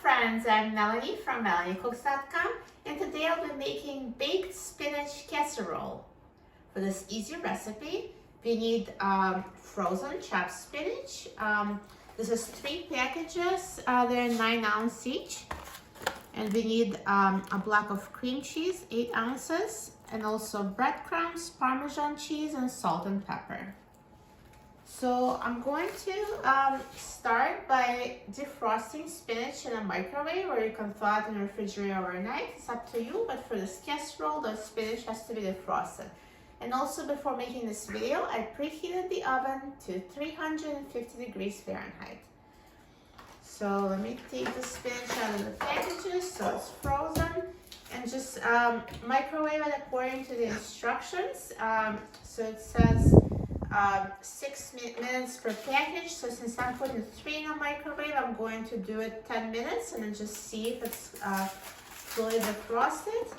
friends, I'm Melanie from MelanieCooks.com, and today I'll be making baked spinach casserole. For this easy recipe, we need frozen chopped spinach. This is 3 packages, they're 9 ounces each. And we need a block of cream cheese, 8 ounces, and also breadcrumbs, Parmesan cheese, and salt and pepper. So I'm going to start by defrosting spinach in a microwave, or you can thaw it in the refrigerator overnight. It's up to you, but for this casserole, the spinach has to be defrosted. And also before making this video, I preheated the oven to 350 degrees Fahrenheit. So let me take the spinach out of the packages so it's frozen, and just microwave it according to the instructions. So it says 6 minutes per package. So since I'm putting 3 in a microwave, I'm going to do it 10 minutes and then just see if it's fully defrosted.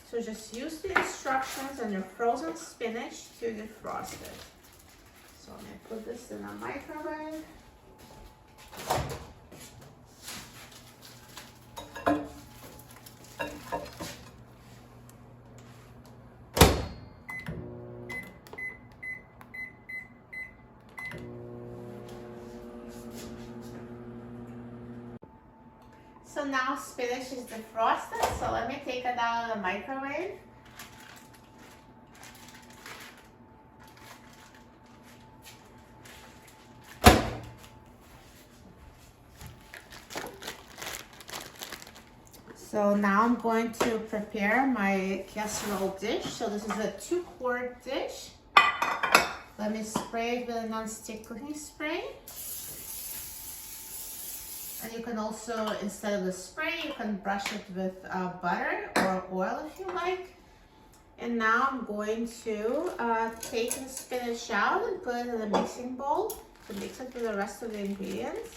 So just use the instructions on your frozen spinach to defrost it. So I'm going to put this in a microwave. So now spinach is defrosted, so let me take it out of the microwave. So now I'm going to prepare my casserole dish. So this is a 2-quart dish. Let me spray it with a non-stick cooking spray. And you can also, instead of the spray, you can brush it with butter or oil if you like. And now I'm going to take the spinach out and put it in a mixing bowl to mix it with the rest of the ingredients.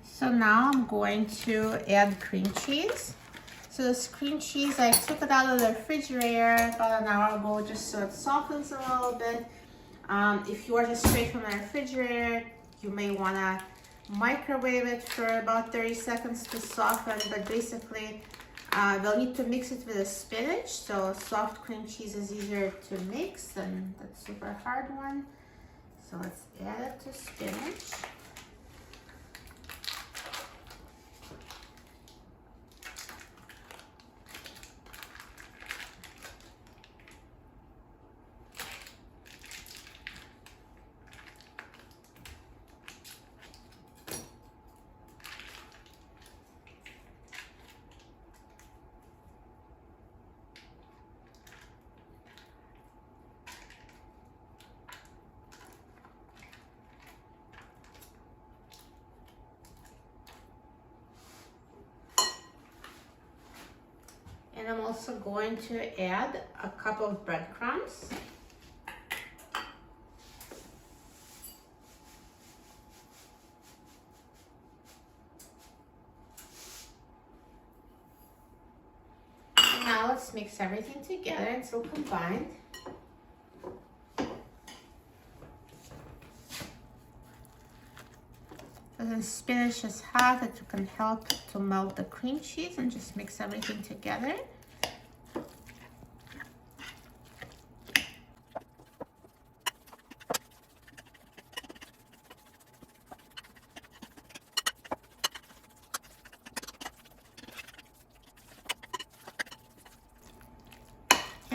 So now I'm going to add cream cheese. So this cream cheese, I took it out of the refrigerator about an hour ago just so it softens a little bit. If you are just straight from the refrigerator, you may want to microwave it for about 30 seconds to soften, but basically we'll need to mix it with the spinach. So soft cream cheese is easier to mix than that super hard one. So let's add it to spinach. And I'm also going to add a cup of breadcrumbs. And now let's mix everything together until combined. The spinach is hot, it can help to melt the cream cheese, and just mix everything together.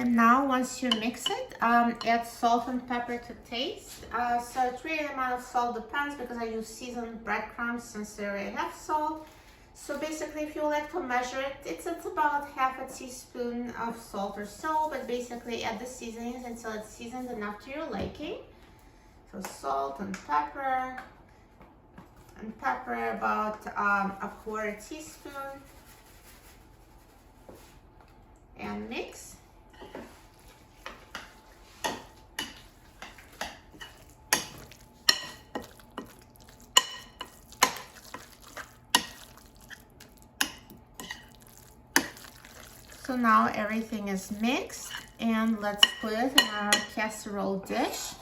And now once you mix it, add salt and pepper to taste. So it's really the amount of salt depends because I use seasoned breadcrumbs since they already have salt. So basically if you like to measure it, it's about half a teaspoon of salt or so, but basically add the seasonings until it's seasoned enough to your liking. So salt and pepper about a quarter teaspoon, and mix. So now everything is mixed, and let's put it in our casserole dish.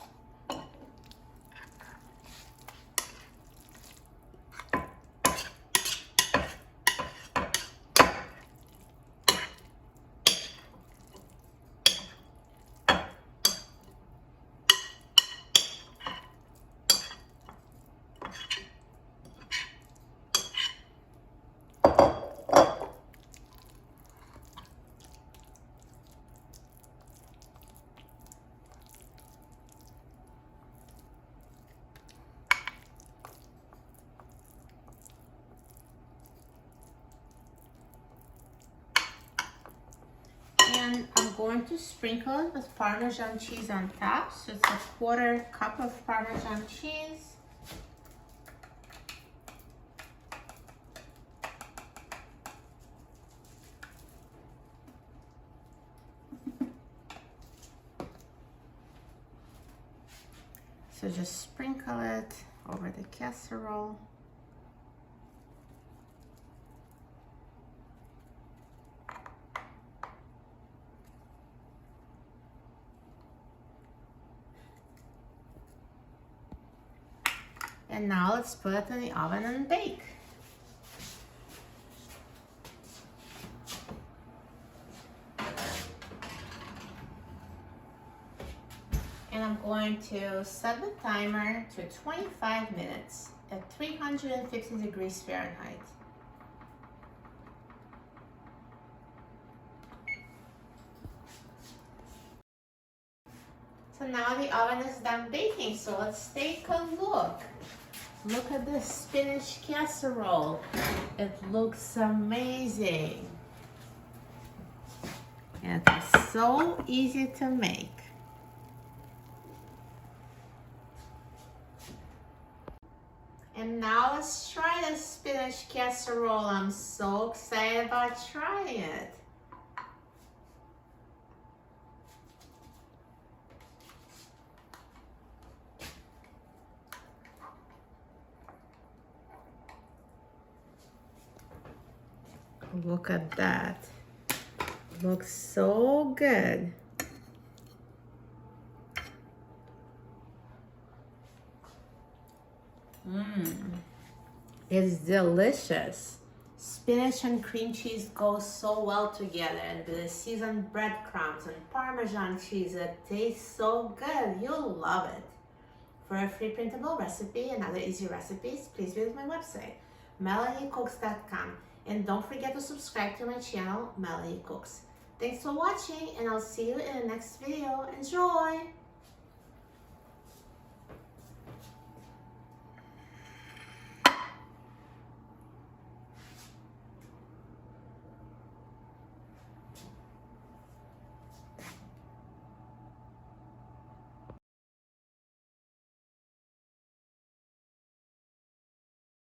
And I'm going to sprinkle it with Parmesan cheese on top. So it's a quarter cup of Parmesan cheese. So just sprinkle it over the casserole. And now let's put it in the oven and bake. And I'm going to set the timer to 25 minutes at 350 degrees Fahrenheit. So now the oven is done baking, so let's take a look. Look at this spinach casserole. It looks amazing. And it's so easy to make. And now let's try the spinach casserole. I'm so excited about trying it. Look at that. Looks so good. It's delicious. Spinach and cream cheese go so well together, and with the seasoned breadcrumbs and Parmesan cheese, it tastes so good. You'll love it. For a free printable recipe and other easy recipes, please visit my website, melaniecooks.com. And don't forget to subscribe to my channel, Melanie Cooks. Thanks for watching, and I'll see you in the next video. Enjoy!